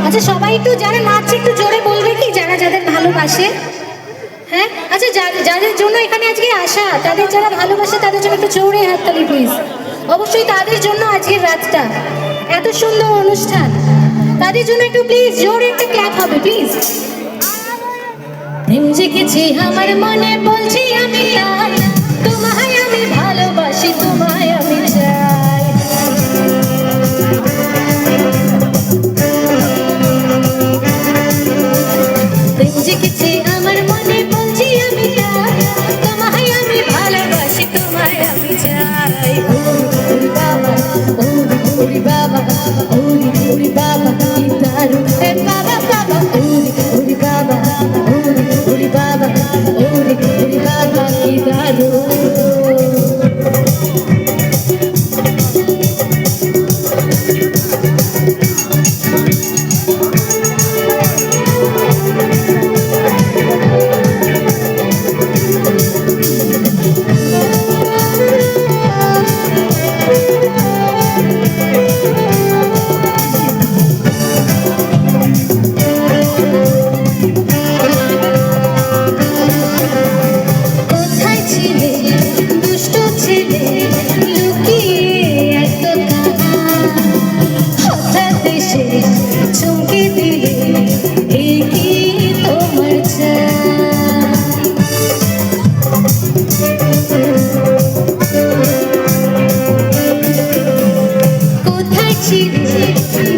আচ্ছা সবাই একটু যারা নাচছে একটু জোরে বলবে কি, যারা যাদের ভালোবাসে। হ্যাঁ আচ্ছা, যাদের জন্য এখানে আজকে আসা, তাদের যারা ভালোবাসে তাদের জন্য একটু জোরে হাততালি প্লিজ। অবশ্যই তাদের জন্য আজকের রাতটা এত সুন্দর অনুষ্ঠান, তাদের জন্য একটু প্লিজ জোরে একটা ক্ল্যাপ হবে প্লিজ। প্রেম জেগেছে আমার মনে, বলছি আমি তাই, তোমায় আমি ভালোবাসি, তোমায় আমি চাই। প্রেম জেগেছে আমার মনে, বলছি আমি তাই, তোমায় আমি ভালোবাসি, তোমায় আমি চাই। ওরে বাবা, ওরে বাবা, ওরে বাবা, কি দারুণ রে বাবা বাবা, ওরে বাবা, ওরে বাবা, ওরে বাবা, কি দারুণ।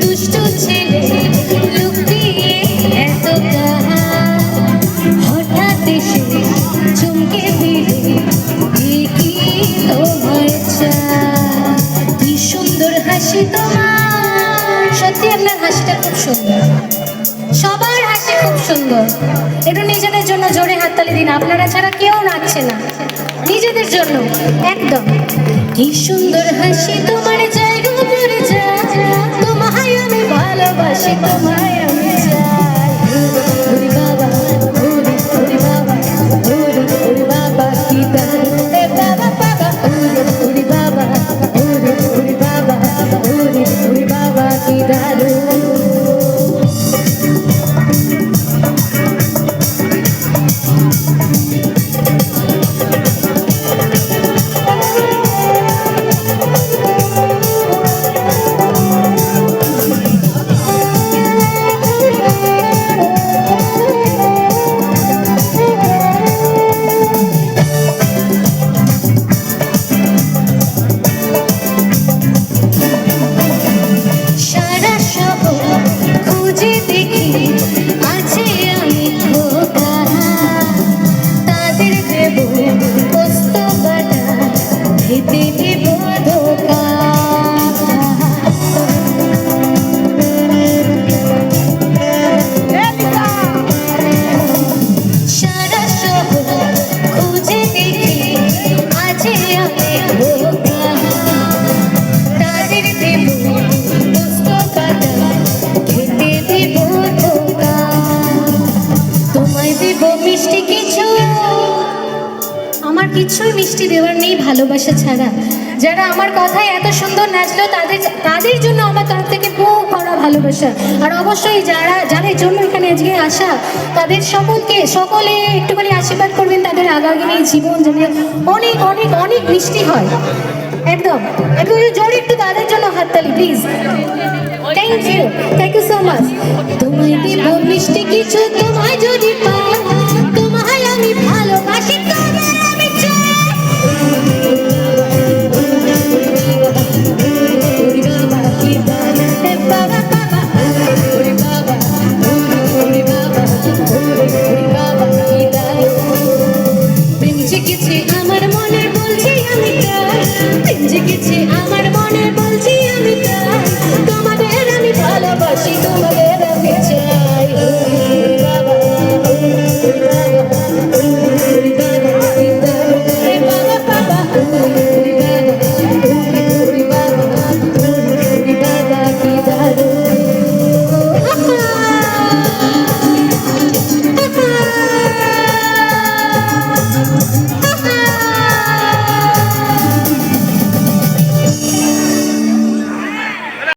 দুষ্ট ছেলে লুকিয়ে এত কাহা, হঠাৎ এসে চমকে দিলে কি তোমার চাই। কি সুন্দর হাসি তোমার, সত্যি আপনার হাসিটা খুব সুন্দর, সবার হাসি খুব সুন্দর। একটু নিজেদের জন্য জোরে হাততালি দিন, আপনারা ছাড়া কেউ নাচছে না, নিজেদের জন্য একদম। কি সুন্দর হাসি তোমার, জায়গা পড়ে যা, তোমায় আমি ভালোবাসি, তোমায় আমি চাই। ওরে বাবা, ওরে বাবা, ওরে বাবা, কি দারুণ রে বাবা বাবা, ওরে বাবা, ওরে বাবা, ওরে বাবা, কি দারুণ। আমার কিছুই মিষ্টি দেওয়ার নেই ভালোবাসা ছাড়া। যারা আমার কথায় এত সুন্দর নাচলো, তাদের জন্য আমার তরফ থেকে বহু করা ভালোবাসা। আর অবশ্যই যাদের জন্য এখানে আজকে আসা, তাদের সকলে একটুখানি আশীর্বাদ করবেন, তাদের আগামী জীবন যেন অনেক অনেক অনেক মিষ্টি হয়। একদম একটু জোরে একটু তাদের জন্য হাততালি please. Thank you so much. তোমায় দেব মিষ্টি কিছু, তোমায় যদি পাই